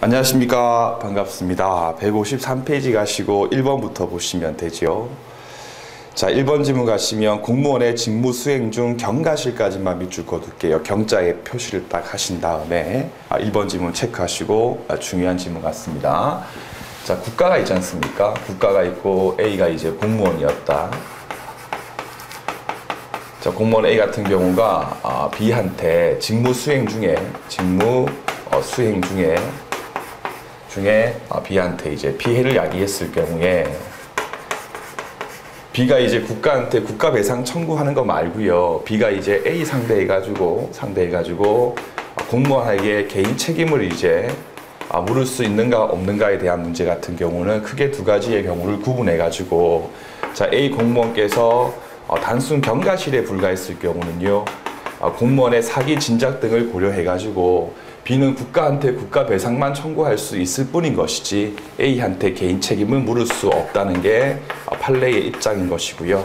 안녕하십니까. 반갑습니다. 153페이지 가시고 1번부터 보시면 되죠. 자, 1번 지문 가시면 공무원의 직무 수행 중 경과실까지만 밑줄 그어둘게요. 경자에 표시를 딱 하신 다음에 1번 지문 체크하시고 중요한 지문 같습니다. 자, 국가가 있지 않습니까? 국가가 있고 A가 이제 공무원이었다. 자, 공무원 A 같은 경우가 B한테 직무 수행 중에 B한테 이제 피해를 야기했을 경우에 B가 이제 국가한테 국가 배상 청구하는 거 말고요. B가 이제 A 상대해가지고 공무원에게 개인 책임을 이제 물을 수 있는가 없는가에 대한 문제 같은 경우는 크게 두 가지의 경우를 구분해가지고 자, A 공무원께서 단순 경과실에 불과했을 경우는요. 공무원의 사기 진작 등을 고려해가지고 B는 국가한테 국가 배상만 청구할 수 있을 뿐인 것이지 A한테 개인 책임을 물을 수 없다는 게 판례의 입장인 것이고요.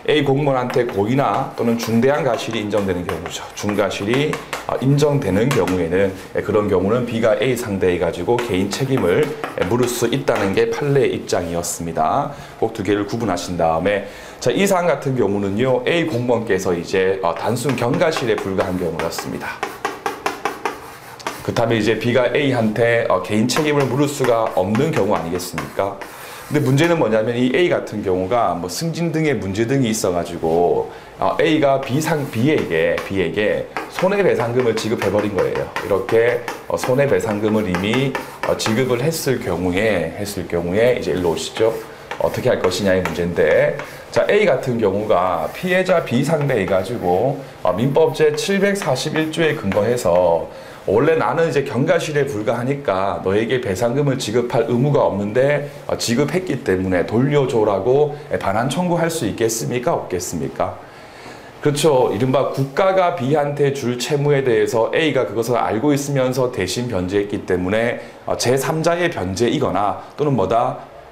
A 공무원한테 고의나 또는 중대한 과실이 인정되는 경우죠. 중과실이 인정되는 경우에는 그런 경우는 B가 A 상대해가지고 개인 책임을 물을 수 있다는 게 판례의 입장이었습니다. 꼭 두 개를 구분하신 다음에 자, 이 사안 같은 경우는요. A 공무원께서 이제 단순 경과실에 불과한 경우였습니다. 그렇다면 이제 B가 A한테 개인 책임을 물을 수가 없는 경우 아니겠습니까? 근데 문제는 뭐냐면 이 A 같은 경우가 뭐 승진 등의 문제 등이 있어가지고 A가 B에게 손해배상금을 지급해버린 거예요. 이렇게 손해배상금을 이미 지급을 했을 경우에 이제 일로 오시죠. 어떻게 할 것이냐의 문제인데 자, A 같은 경우가 피해자 B 상대해가지고 민법 제 741조에 근거해서 원래 나는 이제 경과실에 불과하니까 너에게 배상금을 지급할 의무가 없는데 지급했기 때문에 돌려줘라고 반환 청구할 수 있겠습니까? 없겠습니까? 그렇죠. 이른바 국가가 B한테 줄 채무에 대해서 A가 그것을 알고 있으면서 대신 변제했기 때문에 제3자의 변제이거나 또는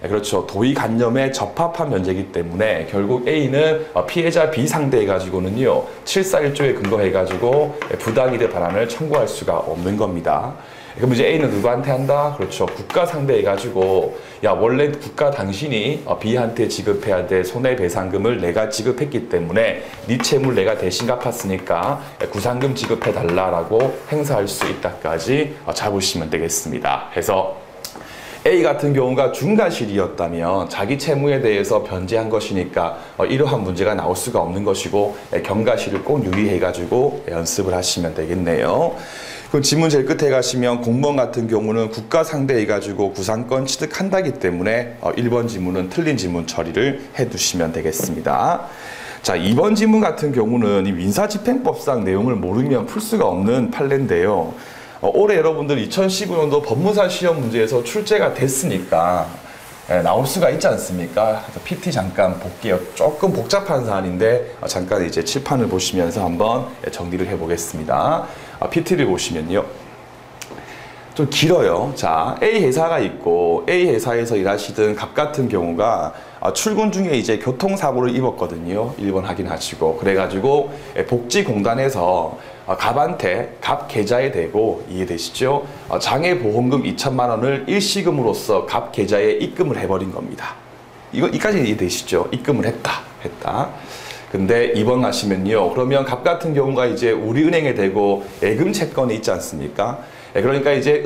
그렇죠. 도의관념에 적합한 변제이기 때문에 결국 A는 피해자 B 상대해가지고는요. 741조에 근거해가지고 부당이득 반환을 청구할 수가 없는 겁니다. 그럼 이제 A는 누구한테 한다? 그렇죠. 국가 상대해가지고 야 원래 국가 당신이 B한테 지급해야 될 손해배상금을 내가 지급했기 때문에 네 채무를 내가 대신 갚았으니까 구상금 지급해달라고 행사할 수 있다까지 잡으시면 되겠습니다. 해서 A 같은 경우가 중과실이었다면 자기 채무에 대해서 변제한 것이니까 이러한 문제가 나올 수가 없는 것이고 경과실을 꼭 유의해가지고 연습을 하시면 되겠네요. 그럼 지문 제일 끝에 가시면 공무원 같은 경우는 국가 상대해가지고 구상권 취득한다기 때문에 1번 지문은 틀린 지문 처리를 해두시면 되겠습니다. 자, 2번 지문 같은 경우는 이 민사집행법상 내용을 모르면 풀 수가 없는 판례인데요. 올해 여러분들 2015년도 법무사 시험 문제에서 출제가 됐으니까 나올 수가 있지 않습니까? 그래서 PT 잠깐 볼게요. 조금 복잡한 사안인데 잠깐 이제 칠판을 보시면서 한번 정리를 해보겠습니다. PT를 보시면요. 좀 길어요. 자, A 회사가 있고 A 회사에서 일하시던 갑 같은 경우가 출근 중에 이제 교통사고를 입었거든요. 1번 확인하시고 그래가지고 복지공단에서 갑 계좌에 대고 이해되시죠? 장애보험금 2천만 원을 일시금으로써 갑 계좌에 입금을 해버린 겁니다. 이까지 이해되시죠? 입금을 했다. 근데 2번 가시면요. 그러면 갑 같은 경우가 이제 우리은행에 대고 예금 채권이 있지 않습니까? 그러니까 이제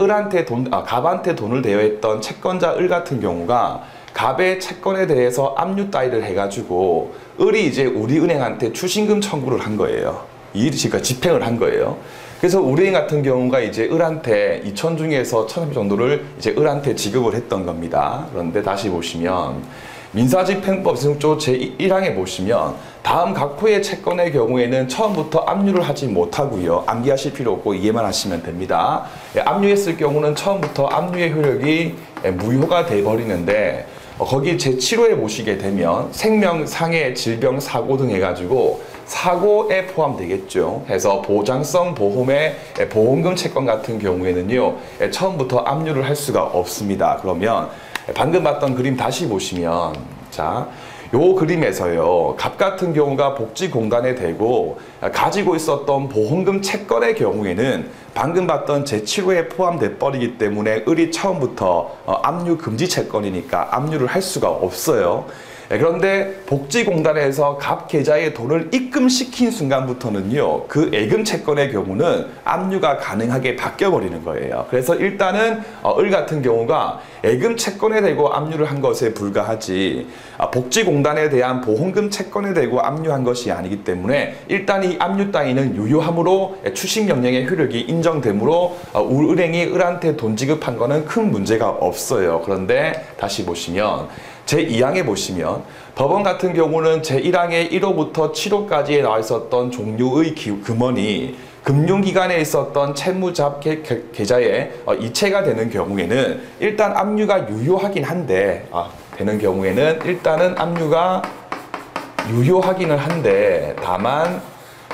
갑한테 돈을 대여했던 채권자 을 같은 경우가 갑의 채권에 대해서 압류 따위를 해가지고 을이 이제 우리은행한테 추신금 청구를 한 거예요. 그러니까 집행을 한 거예요. 그래서 우리은행 같은 경우가 이제 을한테 2천 중에서 1,000 정도를 이제 을한테 지급을 했던 겁니다. 그런데 다시 보시면 민사집행법 조 제1항에 보시면 다음 각호의 채권의 경우에는 처음부터 압류를 하지 못하고요. 암기하실 필요 없고 이해만 하시면 됩니다. 압류했을 경우는 처음부터 압류의 효력이 무효가 돼버리는데 거기 제7호에 보시게 되면 생명, 상해, 질병, 사고 등 해가지고 사고에 포함되겠죠. 해서 보장성 보험의 보험금 채권 같은 경우에는요. 처음부터 압류를 할 수가 없습니다. 그러면 방금 봤던 그림 다시 보시면 자, 요 그림에서요, 갑 같은 경우가 복지공단에 대고 가지고 있었던 보험금 채권의 경우에는 방금 봤던 제7호에 포함돼 버리기 때문에 을이 처음부터 압류 금지 채권이니까 압류를 할 수가 없어요. 그런데 복지공단에서 갑 계좌에 돈을 입금시킨 순간부터는요, 그 예금 채권의 경우는 압류가 가능하게 바뀌어 버리는 거예요. 그래서 일단은 을 같은 경우가 예금 채권에 대고 압류를 한 것에 불과하지 복지공단에 대한 보험금 채권에 대고 압류한 것이 아니기 때문에 일단 이 압류 따위는 유효함으로 추식명령의 효력이 인정되므로 은행이 을한테 돈 지급한 거는 큰 문제가 없어요. 그런데 다시 보시면 제2항에 보시면 법원 같은 경우는 제1항의 1호부터 7호까지에 나와 있었던 종류의 금원이 금융기관에 있었던 채무자합 계좌에 이체가 되는 경우에는 일단 압류가 유효하긴 한데 되는 경우에는 일단은 압류가 유효하기는 한데 다만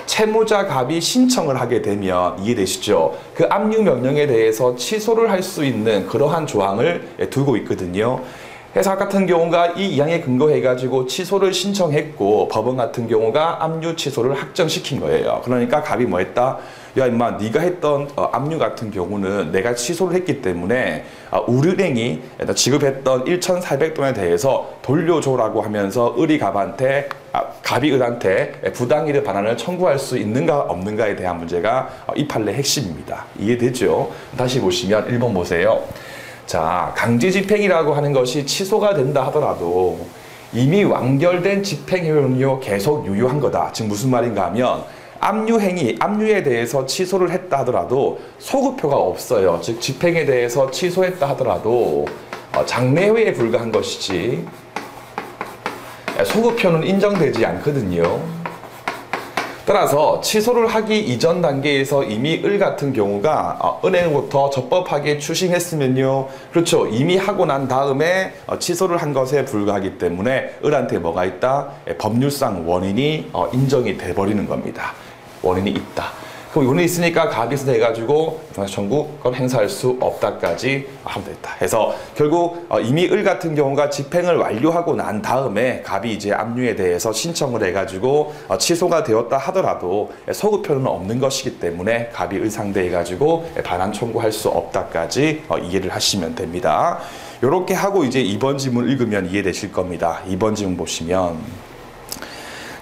채무자 갑이 신청을 하게 되면 이해되시죠? 그 압류 명령에 대해서 취소를 할 수 있는 그러한 조항을 두고 있거든요. 회사 같은 경우가 이 이항에 근거해가지고 취소를 신청했고 법원 같은 경우가 압류 취소를 확정시킨 거예요. 그러니까 갑이 뭐 했다? 야 임마 네가 했던 압류 같은 경우는 내가 취소를 했기 때문에 우리은행이 지급했던 1,400돈에 대해서 돌려줘라고 하면서 을이 갑한테 갑이 을한테 부당이득 반환을 청구할 수 있는가 없는가에 대한 문제가 이 판례 핵심입니다. 이해되죠? 다시 보시면 1번 보세요. 자, 강제집행이라고 하는 것이 취소가 된다 하더라도 이미 완결된 집행행위는요 계속 유효한 거다. 지금 무슨 말인가 하면 압류에 대해서 취소를 했다 하더라도 소급표가 없어요. 즉 집행에 대해서 취소했다 하더라도 장래회에 불과한 것이지 소급표는 인정되지 않거든요. 따라서 취소를 하기 이전 단계에서 이미 을 같은 경우가 은행으로부터 적법하게 추심했으면요, 그렇죠, 이미 하고 난 다음에 취소를 한 것에 불과하기 때문에 을한테 뭐가 있다? 법률상 원인이 인정이 돼버리는 겁니다. 원인이 있다. 그럼 원인이 있으니까 갑이서 해가지고 청구권 행사할 수 없다까지 하면 됐다. 해서 결국 이미 을 같은 경우가 집행을 완료하고 난 다음에 갑이 이제 압류에 대해서 신청을 해가지고 취소가 되었다 하더라도 소급표는 없는 것이기 때문에 갑이 을 상대해가지고 반환 청구할 수 없다까지 이해를 하시면 됩니다. 이렇게 하고 이제 2번 지문 읽으면 이해되실 겁니다. 2번 지문 보시면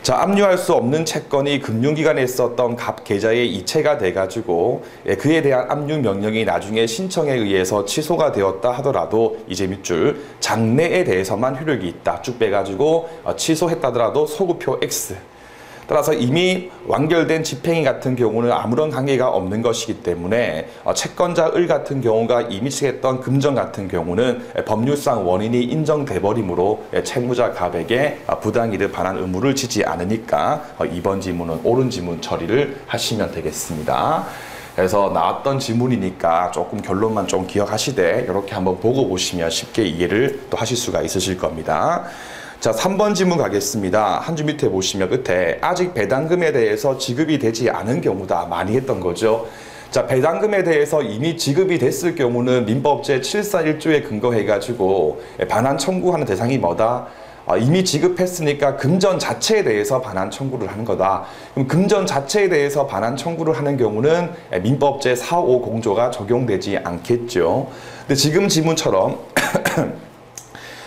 자, 압류할 수 없는 채권이 금융기관에 있었던 갑 계좌에 이체가 돼가지고 그에 대한 압류 명령이 나중에 신청에 의해서 취소가 되었다 하더라도 이제 밑줄 장래에 대해서만 효력이 있다. 쭉 빼가지고 취소했다더라도 소급표 X. 따라서 이미 완결된 집행위 같은 경우는 아무런 관계가 없는 것이기 때문에 채권자 을 같은 경우가 이미 취했던 금전 같은 경우는 법률상 원인이 인정돼 버리므로 채무자 갑에게 부당이득 반환 의무를 지지 않으니까 2번 지문은 옳은 지문 처리를 하시면 되겠습니다. 그래서 나왔던 지문이니까 조금 결론만 좀 기억하시되 이렇게 한번 보고 보시면 쉽게 이해를 또 하실 수가 있으실 겁니다. 자, 3번 지문 가겠습니다. 한 줄 밑에 보시면 끝에 아직 배당금에 대해서 지급이 되지 않은 경우다. 많이 했던 거죠. 자, 배당금에 대해서 이미 지급이 됐을 경우는 민법제 741조에 근거해가지고 반환 청구하는 대상이 뭐다? 이미 지급했으니까 금전 자체에 대해서 반환 청구를 하는 거다. 그럼 금전 자체에 대해서 반환 청구를 하는 경우는 민법제 450조가 적용되지 않겠죠. 근데 지금 지문처럼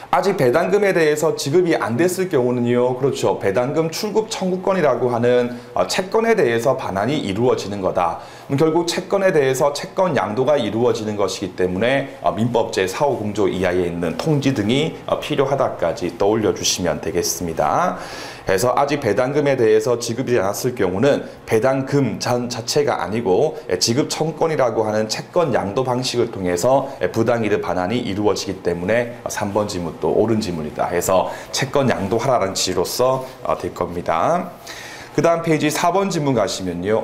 아직 배당금에 대해서 지급이 안 됐을 경우는요, 그렇죠, 배당금 출급 청구권이라고 하는 채권에 대해서 반환이 이루어지는 거다. 그럼 결국 채권에 대해서 채권 양도가 이루어지는 것이기 때문에 민법제 450조 이하에 있는 통지 등이 필요하다까지 떠올려 주시면 되겠습니다. 그래서 아직 배당금에 대해서 지급이 되지 않았을 경우는 배당금 자체가 아니고 지급 청권이라고 하는 채권 양도 방식을 통해서 부당이득 반환이 이루어지기 때문에 3번 지문도 옳은 지문이다 해서 채권 양도하라는 취지로서 될 겁니다. 그 다음 페이지 4번 지문 가시면요.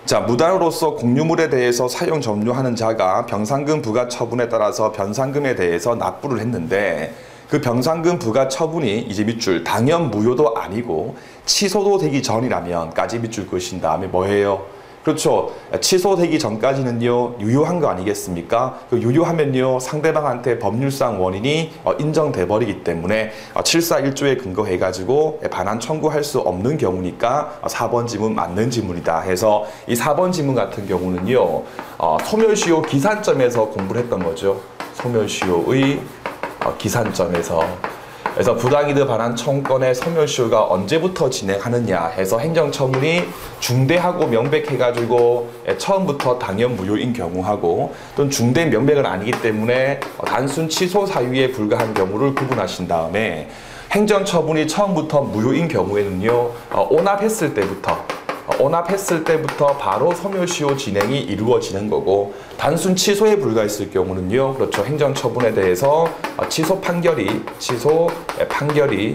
자, 무단으로서 공유물에 대해서 사용 점유하는 자가 병상금 부과 처분에 따라서 변상금에 대해서 납부를 했는데 그 병상금 부과 처분이 이제 밑줄 당연 무효도 아니고 취소도 되기 전이라면 까지 밑줄 그으신 다음에 뭐예요? 그렇죠. 취소되기 전까지는요, 유효한 거 아니겠습니까? 그 유효하면요, 상대방한테 법률상 원인이 인정돼 버리기 때문에 741조에 근거해가지고 반환 청구할 수 없는 경우니까 4번 지문 맞는 지문이다 해서 이 4번 지문 같은 경우는요, 소멸시효 기산점에서 공부를 했던 거죠. 소멸시효의 기산점에서. 그래서 부당이득 반환 청구권의 소멸시효가 언제부터 진행하느냐 해서 행정처분이 중대하고 명백해가지고 처음부터 당연 무효인 경우하고 또는 중대 명백은 아니기 때문에 단순 취소 사유에 불과한 경우를 구분하신 다음에 행정처분이 처음부터 무효인 경우에는요, 온합했을 때부터 바로 소멸시효 진행이 이루어지는 거고, 단순 취소에 불과했을 경우는요, 그렇죠, 행정처분에 대해서 취소 판결이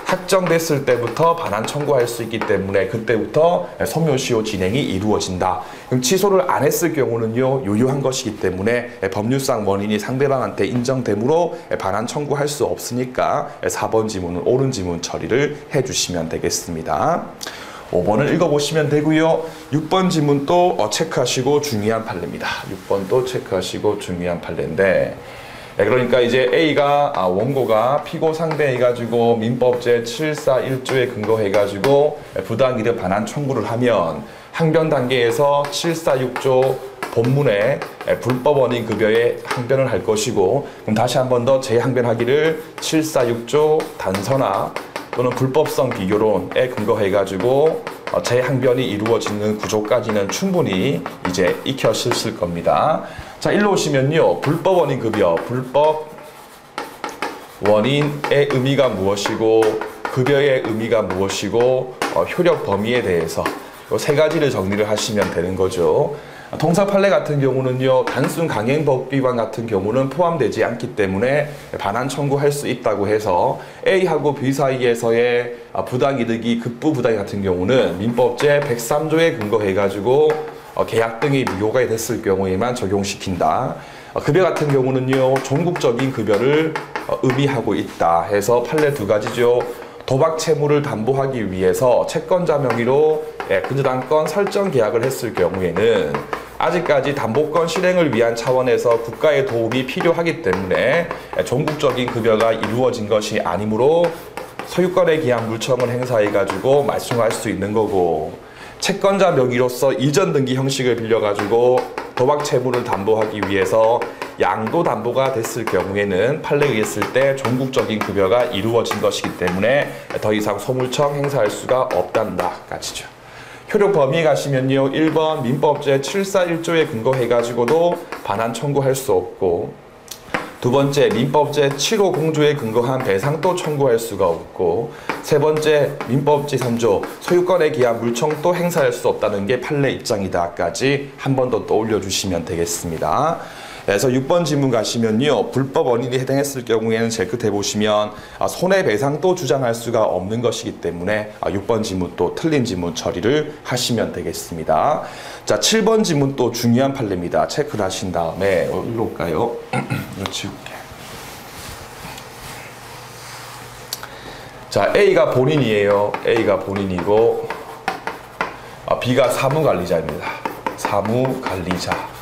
확정됐을 때부터 반환 청구할 수 있기 때문에 그때부터 소멸시효 진행이 이루어진다. 그럼 취소를 안 했을 경우는요, 유효한 것이기 때문에 법률상 원인이 상대방한테 인정되므로 반환 청구할 수 없으니까 4번 지문은 옳은 지문 처리를 해주시면 되겠습니다. 5번을 읽어보시면 되고요. 6번 지문도 체크하시고 중요한 판례입니다. 6번도 체크하시고 중요한 판례인데, 그러니까 이제 A가 원고가 피고 상대해가지고 민법제 741조에 근거해가지고 부당이득 반환 청구를 하면 항변 단계에서 746조 본문에 불법 원인 급여에 항변을 할 것이고, 그럼 다시 한 번 더 재항변하기를 746조 단서나 또는 불법성 비교론에 근거해가지고 재항변이 이루어지는 구조까지는 충분히 이제 익혀주실 겁니다. 자, 일로 오시면요. 불법 원인 급여, 불법 원인의 의미가 무엇이고 급여의 의미가 무엇이고 효력 범위에 대해서 이 세 가지를 정리를 하시면 되는 거죠. 통사 판례 같은 경우는요, 단순 강행법 위반 같은 경우는 포함되지 않기 때문에 반환 청구할 수 있다고 해서 A하고 B 사이에서의 부당이득이 급부 부당이 같은 경우는 민법제 103조에 근거해가지고 계약 등이 무효가 됐을 경우에만 적용시킨다. 급여 같은 경우는요, 종국적인 급여를 의미하고 있다 해서 판례 두 가지죠. 도박 채무를 담보하기 위해서 채권자 명의로 근저당권 설정 계약을 했을 경우에는 아직까지 담보권 실행을 위한 차원에서 국가의 도움이 필요하기 때문에 종국적인 급여가 이루어진 것이 아니므로 소유권에 기한 물청을 행사해가지고 말송할 수 있는 거고, 채권자 명의로서 이전 등기 형식을 빌려가지고 도박 채무를 담보하기 위해서 양도 담보가 됐을 경우에는 판례에 의했을 때 종국적인 급여가 이루어진 것이기 때문에 더 이상 소물청 행사할 수가 없단다 까지죠. 효력 범위에 가시면요, 1번 민법제 741조에 근거해가지고도 반환 청구할 수 없고, 두 번째 민법제 750조에 근거한 배상도 청구할 수가 없고, 세 번째 민법제 3조 소유권에 기한 물청도 행사할 수 없다는 게 판례 입장이다까지 한 번 더 떠올려 주시면 되겠습니다. 그래서 6번 지문 가시면요, 불법 원인이 해당했을 경우에는 제일 끝에 보시면 손해배상도 주장할 수가 없는 것이기 때문에 6번 지문 또 틀린 지문 처리를 하시면 되겠습니다. 자, 7번 지문 또 중요한 판례입니다. 체크를 하신 다음에 일로 올까요? 이거 지울게. 자, A가 본인이에요. A가 본인이고 B가 사무관리자입니다. 사무관리자.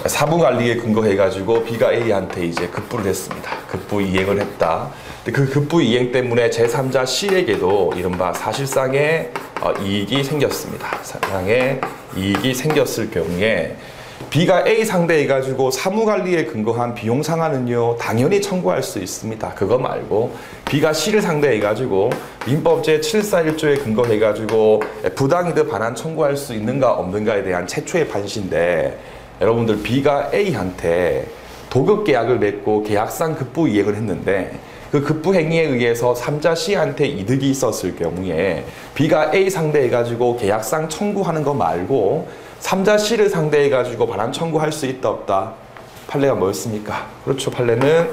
사무관리에 근거해가지고 B가 A한테 이제 급부를 했습니다. 급부 이행을 했다. 근데 그 급부 이행 때문에 제3자 C에게도 이른바 사실상의 이익이 생겼습니다. 사실상의 이익이 생겼을 경우에 B가 A 상대해가지고 사무관리에 근거한 비용 상환은요, 당연히 청구할 수 있습니다. 그거 말고 B가 C를 상대해가지고 민법제 741조에 근거해가지고 부당이득 반환 청구할 수 있는가 없는가에 대한 최초의 판시인데, 여러분들 B가 A한테 도급 계약을 맺고 계약상 급부 이행을 했는데 그 급부 행위에 의해서 3자 C한테 이득이 있었을 경우에 B가 A 상대해가지고 계약상 청구하는 거 말고 3자 C를 상대해가지고 반환 청구할 수 있다 없다? 판례가 뭐였습니까? 그렇죠. 판례는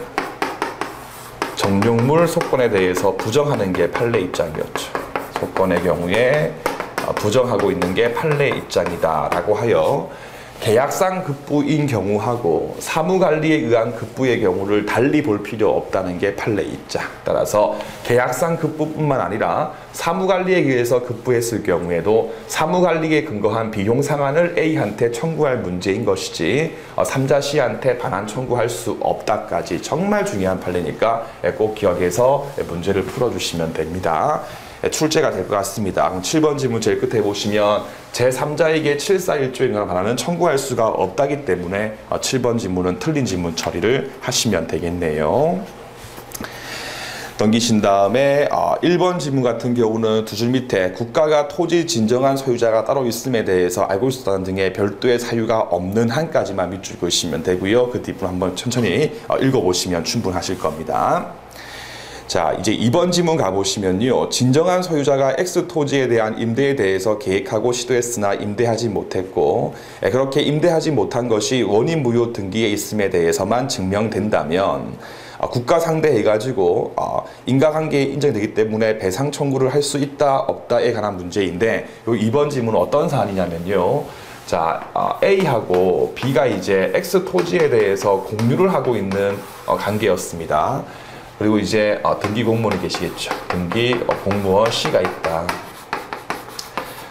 정용물 속건에 대해서 부정하는 게 판례 입장이었죠. 속건의 경우에 부정하고 있는 게 판례 입장이다 라고 하여 계약상 급부인 경우하고 사무관리에 의한 급부의 경우를 달리 볼 필요 없다는 게 판례 입장. 따라서 계약상 급부뿐만 아니라 사무관리에 의해서 급부했을 경우에도 사무관리에 근거한 비용 상한을 A한테 청구할 문제인 것이지 3자 C한테 반환 청구할 수 없다까지 정말 중요한 판례니까 꼭 기억해서 문제를 풀어주시면 됩니다. 출제가 될 것 같습니다. 그럼 7번 질문 제일 끝에 보시면 제3자에게 741조에 관한 반환은 청구할 수가 없다기 때문에 7번 질문은 틀린 질문 처리를 하시면 되겠네요. 넘기신 다음에 1번 질문 같은 경우는 두 줄 밑에 국가가 토지 진정한 소유자가 따로 있음에 대해서 알고 있었다는 등의 별도의 사유가 없는 한까지만 밑줄 그으시면 되고요. 그 뒷부분 한번 천천히 읽어보시면 충분하실 겁니다. 자, 이제 2번 질문 가보시면요. 진정한 소유자가 X 토지에 대한 임대에 대해서 계획하고 시도했으나 임대하지 못했고 그렇게 임대하지 못한 것이 원인 무효 등기에 있음에 대해서만 증명된다면 국가 상대해가지고 인과관계에 인정되기 때문에 배상 청구를 할 수 있다 없다에 관한 문제인데 요 2번 질문은 어떤 사안이냐면요. 자, A하고 B가 이제 X 토지에 대해서 공유를 하고 있는 관계였습니다. 그리고 이제 등기 공무원이 계시겠죠. 등기 공무원 C가 있다.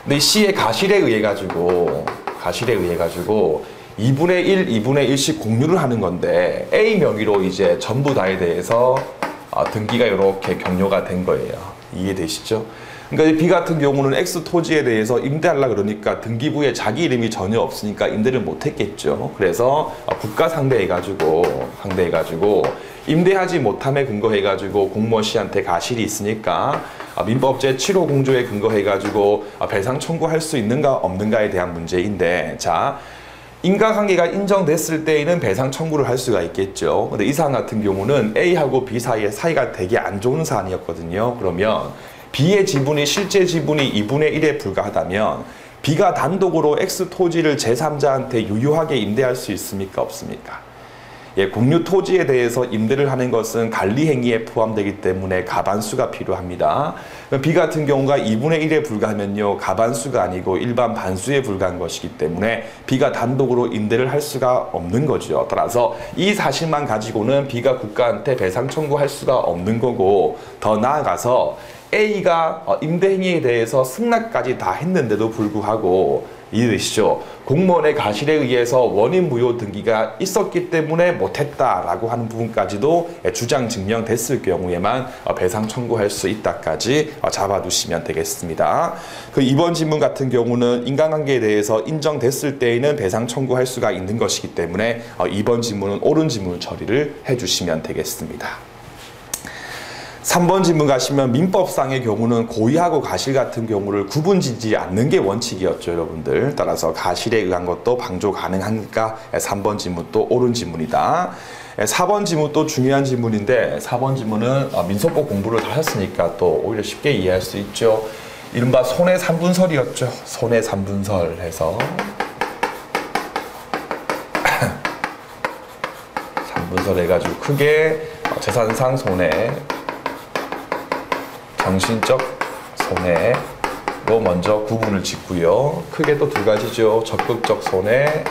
근데 이 C의 가실에 의해 가지고 2분의 1, 2분의 1씩 공유를 하는 건데 A 명의로 이제 전부 다에 대해서 등기가 이렇게 격려가 된 거예요. 이해되시죠? 그러니까 B 같은 경우는 X 토지에 대해서 임대하려고 그러니까 등기부에 자기 이름이 전혀 없으니까 임대를 못 했겠죠. 그래서 국가 상대해가지고 임대하지 못함에 근거해가지고 공무원 C한테 가실이 있으니까 민법 제7호 공조에 근거해가지고 배상 청구할 수 있는가 없는가에 대한 문제인데, 자, 인과관계가 인정됐을 때에는 배상 청구를 할 수가 있겠죠. 근데 이 사안 같은 경우는 A하고 B 사이에 사이가 되게 안 좋은 사안이었거든요. 그러면 B의 지분이 실제 지분이 2분의 1에 불과하다면 B가 단독으로 X 토지를 제3자한테 유효하게 임대할 수 있습니까? 없습니까? 공유 토지에 대해서 임대를 하는 것은 관리 행위에 포함되기 때문에 가반수가 필요합니다. B 같은 경우가 2분의 1에 불과하면요, 가반수가 아니고 일반 반수에 불과한 것이기 때문에 B가 단독으로 임대를 할 수가 없는 거죠. 따라서 이 사실만 가지고는 B가 국가한테 배상 청구할 수가 없는 거고, 더 나아가서 A가 임대 행위에 대해서 승낙까지 다 했는데도 불구하고, 이해되시죠? 공무원의 가실에 의해서 원인 무효 등기가 있었기 때문에 못했다라고 하는 부분까지도 주장 증명됐을 경우에만 배상 청구할 수 있다까지 잡아두시면 되겠습니다. 그 2번 질문 같은 경우는 인과관계에 대해서 인정됐을 때에는 배상 청구할 수가 있는 것이기 때문에 2번 질문은 옳은 질문 처리를 해주시면 되겠습니다. 3번 질문 가시면 민법상의 경우는 고의하고 가실 같은 경우를 구분짓지 않는 게 원칙이었죠, 여러분들. 따라서 가실에 의한 것도 방조 가능하니까 3번 질문 또 옳은 질문이다. 4번 질문 또 중요한 질문인데, 4번 질문은 민소법 공부를 다 하셨으니까 또 오히려 쉽게 이해할 수 있죠. 이른바 손해 3분설이었죠. 손해 3분설 해서 3분설 해가지고 크게 재산상 손해, 정신적 손해로 먼저 구분을 짓고요. 크게 또 두 가지죠. 적극적 손해,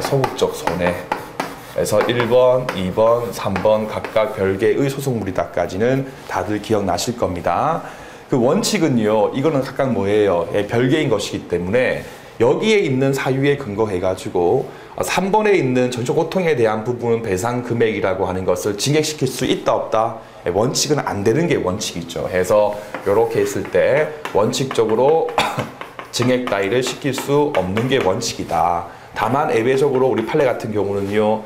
소극적 손해에서 1번, 2번, 3번 각각 별개의 소속물이다까지는 다들 기억나실 겁니다. 그 원칙은요, 이거는 각각 뭐예요? 별개인 것이기 때문에 여기에 있는 사유에 근거해가지고 3번에 있는 전적고통에 대한 부분 배상 금액이라고 하는 것을 증액시킬 수 있다 없다? 원칙은 안 되는 게 원칙이죠. 해서 이렇게 했을 때 원칙적으로 증액 따위를 시킬 수 없는 게 원칙이다. 다만 예외적으로 우리 판례 같은 경우는요,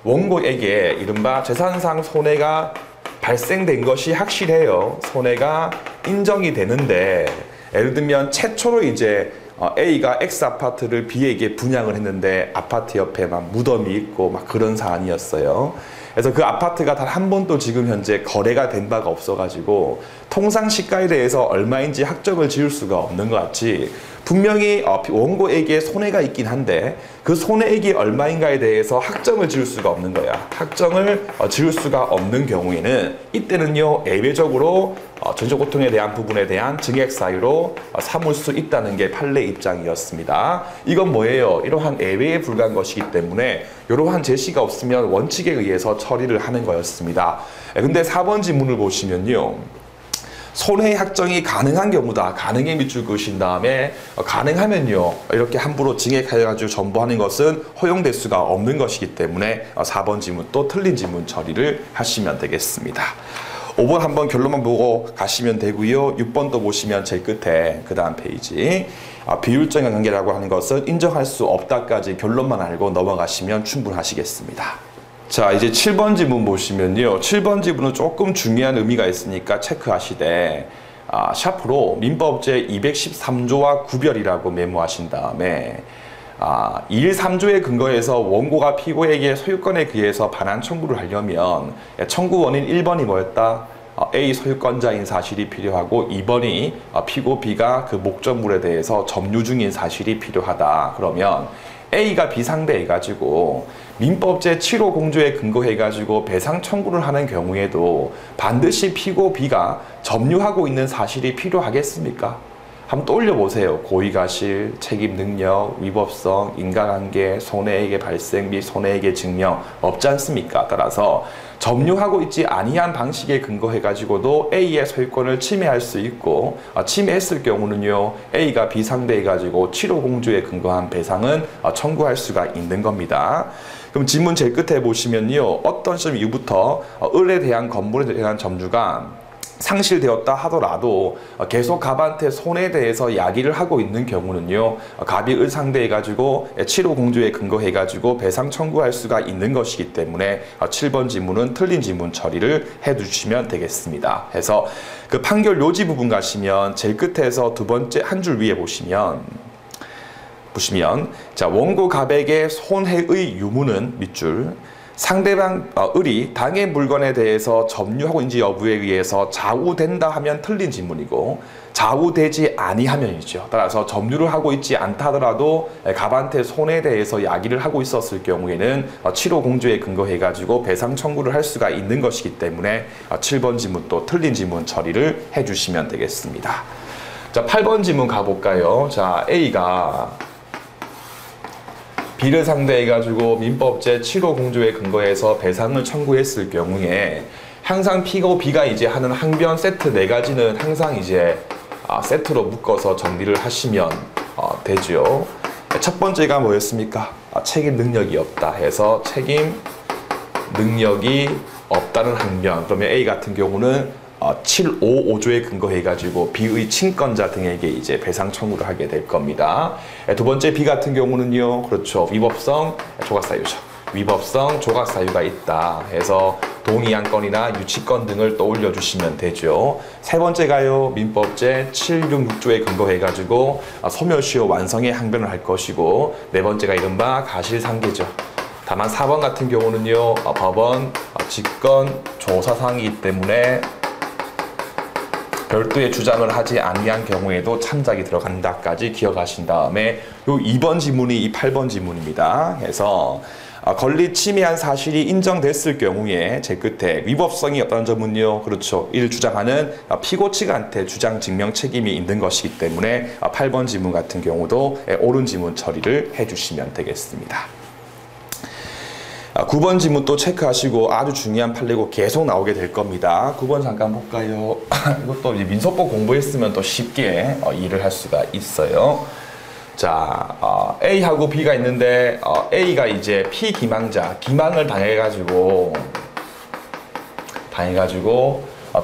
원고에게 이른바 재산상 손해가 발생된 것이 확실해요. 손해가 인정이 되는데, 예를 들면 최초로 이제 A가 X 아파트를 B에게 분양을 했는데 아파트 옆에 막 무덤이 있고 막 그런 사안이었어요. 그래서 그 아파트가 단 한 번도 지금 현재 거래가 된 바가 없어가지고 통상 시가에 대해서 얼마인지 확정을 지을 수가 없는 것 같이 분명히 원고에게 손해가 있긴 한데 그 손해액이 얼마인가에 대해서 확정을 지을 수가 없는 거야. 확정을 지을 수가 없는 경우에는 이때는요, 예외적으로 전적고통에 대한 부분에 대한 증액 사유로 삼을 수 있다는 게 판례 입장이었습니다. 이건 뭐예요? 이러한 예외에 불과한 것이기 때문에 이러한 제시가 없으면 원칙에 의해서 처리를 하는 거였습니다. 근데 4번 지문을 보시면요. 손해 확정이 가능한 경우다. 가능에 밑줄 그으신 다음에 가능하면요. 이렇게 함부로 증액해가지고 전부하는 것은 허용될 수가 없는 것이기 때문에 4번 지문 또 틀린 지문 처리를 하시면 되겠습니다. 5번 한번 결론만 보고 가시면 되고요. 6번도 보시면 제일 끝에 그 다음 페이지 비율적인 관계라고 하는 것은 인정할 수 없다까지 결론만 알고 넘어가시면 충분하시겠습니다. 자, 이제 7번 지문 보시면요. 7번 지문은 조금 중요한 의미가 있으니까 체크하시되 샤프로 민법 제213조와 구별이라고 메모하신 다음에 213조의 근거에서 원고가 피고에게 소유권에 의해서 반환 청구를 하려면 청구 원인 1번이 뭐였다? A 소유권자인 사실이 필요하고 2번이 피고 B가 그 목적물에 대해서 점유 중인 사실이 필요하다. 그러면 A가 B 상대해가지고 민법 제7호 공조에 근거해가지고 배상 청구를 하는 경우에도 반드시 피고 B가 점유하고 있는 사실이 필요하겠습니까? 한번 떠올려 보세요. 고의가실, 책임 능력, 위법성, 인과관계, 손해액의 발생 및 손해액의 증명 없지 않습니까? 따라서 점유하고 있지 아니한 방식에 근거해가지고도 A의 소유권을 침해할 수 있고 침해했을 경우는요. A가 B 상대해가지고 7호 공조에 근거한 배상은 청구할 수가 있는 겁니다. 그럼 지문 제일 끝에 보시면요. 어떤 시점 이후부터 을에 대한 건물에 대한 점유가 상실되었다 하더라도 계속 갑한테 손해에 대해서 야기를 하고 있는 경우는요. 갑이 을 상대해가지고 7호 공조에 근거해가지고 배상 청구할 수가 있는 것이기 때문에 7번 지문은 틀린 지문 처리를 해주시면 되겠습니다. 해서 그 판결 요지 부분 가시면 제일 끝에서 두 번째 한 줄 위에 보시면 자, 원고 갑에게 손해의 유무는 밑줄 상대방 을이 당의 물건에 대해서 점유하고 있는지 여부에 의해서 좌우된다 하면 틀린 지문이고 좌우되지 아니하면이죠. 따라서 점유를 하고 있지 않다 하더라도 갑한테 손해에 대해서 야기를 하고 있었을 경우에는 7호 공조에 근거해가지고 배상 청구를 할 수가 있는 것이기 때문에 7번 지문 또 틀린 지문 처리를 해주시면 되겠습니다. 자, 8번 지문 가볼까요? 자, A가 B를 상대해가지고 민법 제7호 공조에 근거해서 배상을 청구했을 경우에 항상 P고 B가 이제 하는 항변 세트 4가지는 항상 이제 세트로 묶어서 정리를 하시면 되죠. 첫 번째가 뭐였습니까? 책임 능력이 없다 해서 책임 능력이 없다는 항변. 그러면 A 같은 경우는 755조에 근거해가지고 B의 친권자 등에게 이제 배상 청구를 하게 될 겁니다. 두 번째 B 같은 경우는요, 그렇죠. 위법성 조각사유죠. 위법성 조각사유가 있다 해서 동의한 건이나 유치권 등을 떠올려 주시면 되죠. 세 번째가요, 민법 제766조에 근거해가지고 소멸시효 완성의 항변을 할 것이고, 네 번째가 이른바 가실상계죠. 다만 4번 같은 경우는요, 법원 직권 조사사항이기 때문에 별도의 주장을 하지 아니한 경우에도 참작이 들어간다까지 기억하신 다음에 요 2번 지문이 이 8번 지문입니다. 그래서 권리 침해한 사실이 인정됐을 경우에 제 끝에 위법성이 없다는 점은요, 그렇죠. 이를 주장하는 피고 측한테 주장 증명 책임이 있는 것이기 때문에 8번 지문 같은 경우도 옳은 지문 처리를 해주시면 되겠습니다. 9번 지문 또 체크하시고 아주 중요한 판례고 계속 나오게 될 겁니다. 9번 잠깐 볼까요? 이것도 이제 민소법 공부했으면 또 쉽게 일을 할 수가 있어요. 자, A하고 B가 있는데 A가 이제 피기망자, 기망을 당해가지고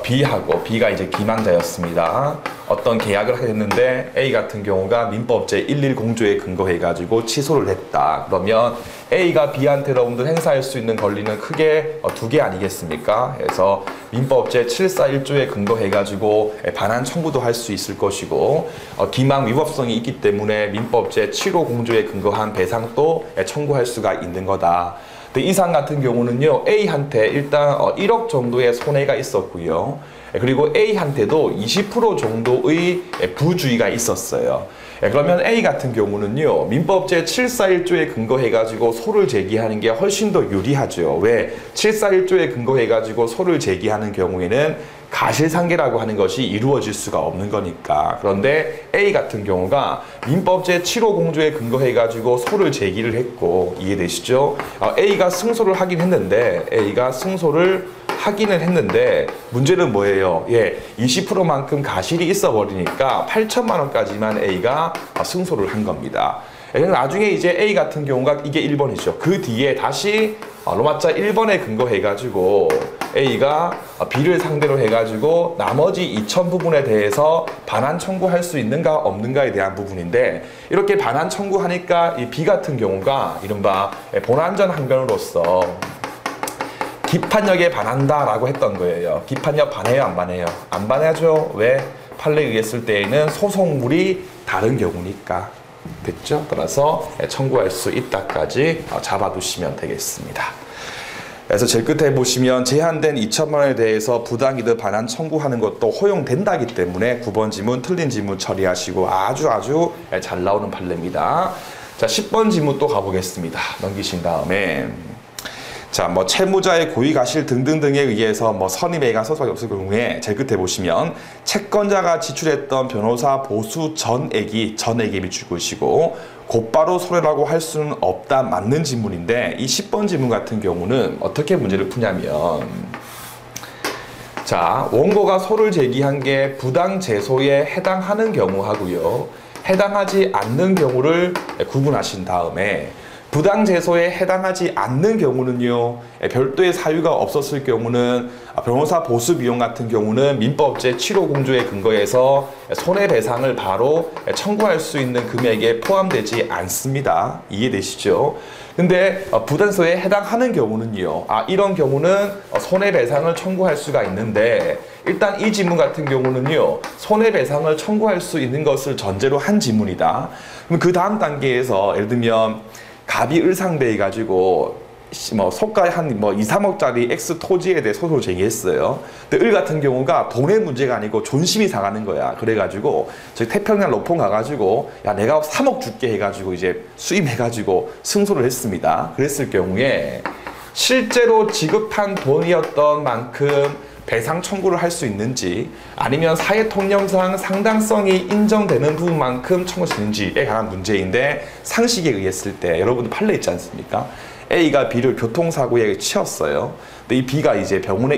B하고 B가 이제 기망자였습니다. 어떤 계약을 하게 됐는데 A 같은 경우가 민법 제110조에 근거해가지고 취소를 했다. 그러면 A가 B한테 여러분들 행사할 수 있는 권리는 크게 두 개 아니겠습니까? 그래서 민법 제741조에 근거해가지고 반환 청구도 할 수 있을 것이고, 기망 위법성이 있기 때문에 민법 제7호 공조에 근거한 배상도 청구할 수가 있는 거다. 이상 같은 경우는요, A한테 일단 1억 정도의 손해가 있었고요. 그리고 A한테도 20% 정도의 부주의가 있었어요. 그러면 A 같은 경우는요, 민법 제741조에 근거해가지고 소를 제기하는 게 훨씬 더 유리하죠. 왜? 741조에 근거해가지고 소를 제기하는 경우에는 가실상계라고 하는 것이 이루어질 수가 없는 거니까. 그런데 A 같은 경우가 민법 제7호 공조에 근거해가지고 소를 제기를 했고, 이해되시죠? A가 승소를 하긴 했는데, 문제는 뭐예요? 20%만큼 가실이 있어버리니까 8천만 원까지만 A가 승소를 한 겁니다. 나중에 이제 A 같은 경우가 이게 1번이죠. 그 뒤에 다시 로마자 1번에 근거해가지고 A가 B를 상대로 해가지고 나머지 2천 부분에 대해서 반환 청구할 수 있는가 없는가에 대한 부분인데, 이렇게 반환 청구하니까 이 B 같은 경우가 이른바 본안전 항변으로서 기판력에 반한다라고 했던 거예요. 기판력 반해요, 안 반해요? 안 반하죠. 왜? 판례에 의했을 때에는 소송물이 다른 경우니까. 됐죠? 따라서 청구할 수 있다까지 잡아두시면 되겠습니다. 그래서 제일 끝에 보시면 제한된 2천만 원에 대해서 부당이득 반환 청구하는 것도 허용된다기 때문에 9번 지문 틀린 지문 처리하시고 아주 잘 나오는 판례입니다. 자, 10번 지문 또 가보겠습니다. 넘기신 다음에 자, 채무자의 고의 가실 등등등에 의해서 선임해가 서서히 없을 경우에 제일 끝에 보시면 채권자가 지출했던 변호사 보수 전액이 미줄 것이고 곧바로 손해라고 할 수는 없다, 맞는 지문인데, 이 10번 지문 같은 경우는 어떻게 문제를 푸냐면, 자, 원고가 소를 제기한 게 부당 제소에 해당하는 경우하고요, 해당하지 않는 경우를 구분하신 다음에, 부당 제소에 해당하지 않는 경우는요, 별도의 사유가 없었을 경우는 변호사 보수 비용 같은 경우는 민법 제7호 공조에 근거해서 손해배상을 바로 청구할 수 있는 금액에 포함되지 않습니다. 이해되시죠? 근데 부당세에 해당하는 경우는요, 이런 경우는 손해배상을 청구할 수가 있는데, 일단 이 지문 같은 경우는요, 손해배상을 청구할 수 있는 것을 전제로 한 지문이다. 그럼 그 다음 단계에서 예를 들면 갑이 을상배해 가지고 소가 한 2, 3억짜리 X 토지에 대해 소송을 제기했어요. 근데 을 같은 경우가 돈의 문제가 아니고 존심이 상하는 거야. 그래가지고 저기 태평양 로펌 가가지고 야, 내가 3억 줄게 해가지고 이제 수임해가지고 승소를 했습니다. 그랬을 경우에 실제로 지급한 돈이었던 만큼 배상 청구를 할 수 있는지, 아니면 사회 통념상 상당성이 인정되는 부분만큼 청구할 수 있는지에 관한 문제인데, 상식에 의했을 때 여러분들 판례 있지 않습니까? A가 B를 교통사고에 치였어요. 근데 이 B가 이제 병원에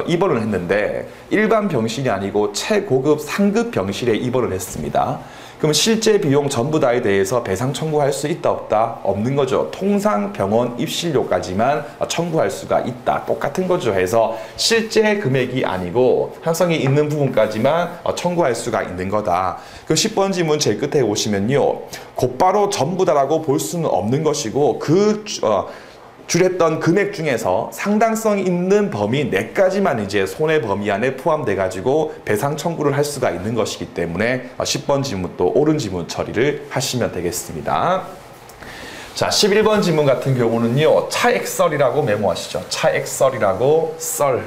입원을 했는데 일반 병실이 아니고 최고급 상급 병실에 입원을 했습니다. 그럼 실제 비용 전부 다에 대해서 배상 청구할 수 있다 없다? 없는 거죠. 통상 병원 입실료까지만 청구할 수가 있다. 똑같은 거죠. 해서 실제 금액이 아니고 상성이 있는 부분까지만 청구할 수가 있는 거다. 그 10번 지문 제일 끝에 오시면요, 곧바로 전부 다라고 볼 수는 없는 것이고, 줄였던 금액 중에서 상당성 있는 범위 4가지만 이제 손해 범위 안에 포함돼 가지고 배상 청구를 할 수가 있는 것이기 때문에 10번 지문 또 옳은 지문 처리를 하시면 되겠습니다. 자, 11번 지문 같은 경우는요, 차액설이라고 메모하시죠. 차액설이라고 설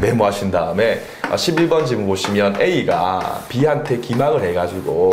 메모하신 다음에 11번 지문 보시면 A가 B한테 기망을 해가지고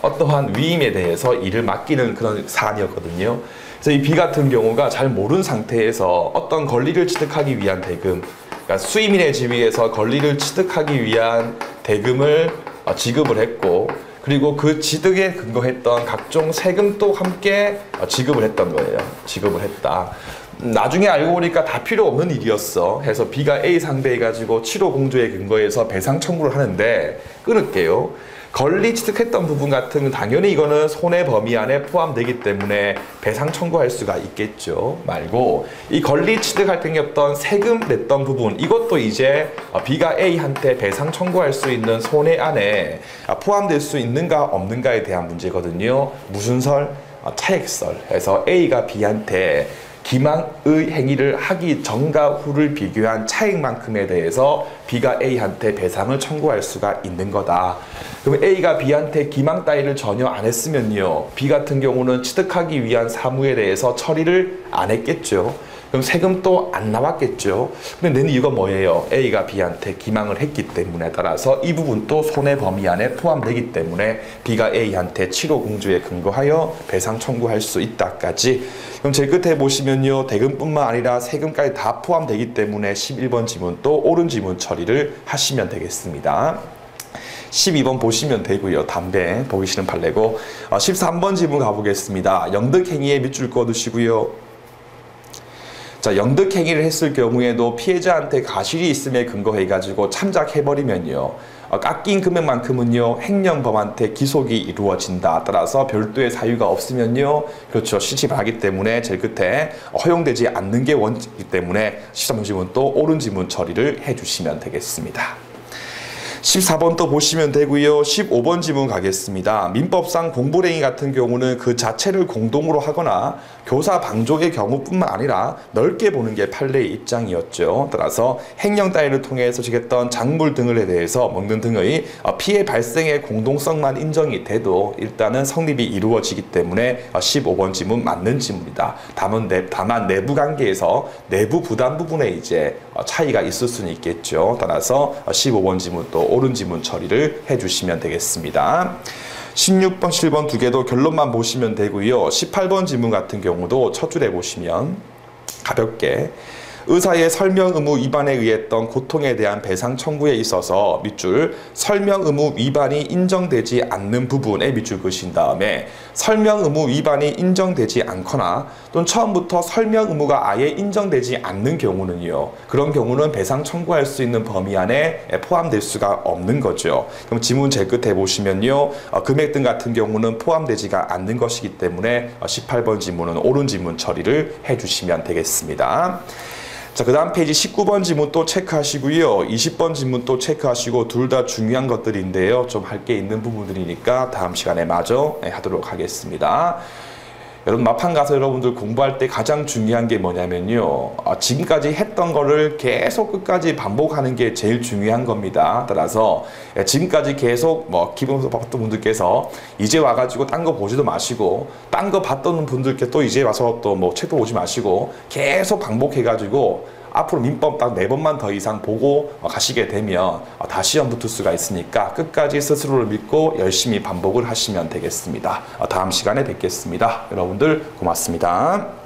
어떠한 위임에 대해서 일을 맡기는 그런 사안이었거든요. 그래서 이 B 같은 경우가 잘 모르는 상태에서 어떤 권리를 취득하기 위한 대금, 그러니까 수임인의 지위에서 권리를 취득하기 위한 대금을 지급을 했고, 그리고 그 취득에 근거했던 각종 세금도 함께 지급을 했던 거예요. 지급을 했다. 나중에 알고 보니까 다 필요 없는 일이었어. 해서 B가 A 상대해가지고 7호 공조에 근거해서 배상 청구를 하는데, 끊을게요. 권리 취득했던 부분 같은 건 당연히 이거는 손해 범위 안에 포함되기 때문에 배상 청구할 수가 있겠죠. 말고 이 권리 취득할 때 어떤 세금 냈던 부분, 이것도 이제 B가 A한테 배상 청구할 수 있는 손해 안에 포함될 수 있는가 없는가에 대한 문제거든요. 무슨 설? 차액설. 그래서 A가 B한테 기망의 행위를 하기 전과 후를 비교한 차액만큼에 대해서 B가 A한테 배상을 청구할 수가 있는 거다. 그럼 A가 B한테 기망 따위를 전혀 안 했으면요, B 같은 경우는 취득하기 위한 사무에 대해서 처리를 안 했겠죠. 그럼 세금도 안 나왔겠죠. 근데 내는 이유가 뭐예요? A가 B한테 기망을 했기 때문에 따라서 이 부분도 손해 범위 안에 포함되기 때문에 B가 A한테 7호 공조에 근거하여 배상 청구할 수 있다까지. 그럼 제일 끝에 보시면요, 대금뿐만 아니라 세금까지 다 포함되기 때문에 11번 지문도 옳은 지문 처리를 하시면 되겠습니다. 12번 보시면 되고요. 담배 보기 싫은 판례고. 13번 지문 가보겠습니다. 영득행위에 밑줄 그어두시고요. 자, 영득행위를 했을 경우에도 피해자한테 가실이 있음에 근거해가지고 참작해버리면요, 깎인 금액만큼은요 행령범한테 기속이 이루어진다. 따라서 별도의 사유가 없으면요, 그렇죠, 시침하기 때문에 제일 끝에 허용되지 않는 게 원칙이기 때문에 13번 지문 또 옳은 지문 처리를 해주시면 되겠습니다. 14번 또 보시면 되고요. 15번 지문 가겠습니다. 민법상 공부행위 같은 경우는 그 자체를 공동으로 하거나 교사 방조의 경우뿐만 아니라 넓게 보는 게 판례의 입장이었죠. 따라서 행령 따위를 통해서 지겠던 작물 등에 대해서 먹는 등의 피해 발생의 공동성만 인정이 돼도 일단은 성립이 이루어지기 때문에 15번 지문 맞는 지문이다. 다만 내부 관계에서 내부 부담 부분에 이제 차이가 있을 수는 있겠죠. 따라서 15번 지문 또 옳은 지문 처리를 해주시면 되겠습니다. 16번, 7번 두 개도 결론만 보시면 되고요. 18번 지문 같은 경우도 첫 줄에 보시면 가볍게 의사의 설명 의무 위반에 의했던 고통에 대한 배상 청구에 있어서 밑줄 설명 의무 위반이 인정되지 않는 부분에 밑줄 그으신 다음에 설명 의무 위반이 인정되지 않거나 또는 처음부터 설명 의무가 아예 인정되지 않는 경우는요, 그런 경우는 배상 청구할 수 있는 범위 안에 포함될 수가 없는 거죠. 그럼 지문 제일 끝에 보시면요, 금액 등 같은 경우는 포함되지가 않는 것이기 때문에 18번 지문은 옳은 지문 처리를 해주시면 되겠습니다. 자, 그 다음 페이지 19번 지문 또 체크하시고요. 20번 지문 또 체크하시고 둘 다 중요한 것들인데요. 좀 할 게 있는 부분들이니까 다음 시간에 마저 하도록 하겠습니다. 여러분, 마판 가서 여러분들 공부할 때 가장 중요한 게 뭐냐면요, 지금까지 했던 거를 계속 끝까지 반복하는 게 제일 중요한 겁니다. 따라서 지금까지 계속 기본서 봤던 분들께서 이제 와가지고 딴 거 보지도 마시고, 딴 거 봤던 분들께 또 이제 와서 또 책도 보지 마시고 계속 반복해가지고 앞으로 민법 딱 4번만 더 이상 보고 가시게 되면 다 시험 붙을 수가 있으니까 끝까지 스스로를 믿고 열심히 반복을 하시면 되겠습니다. 다음 시간에 뵙겠습니다. 여러분들 고맙습니다.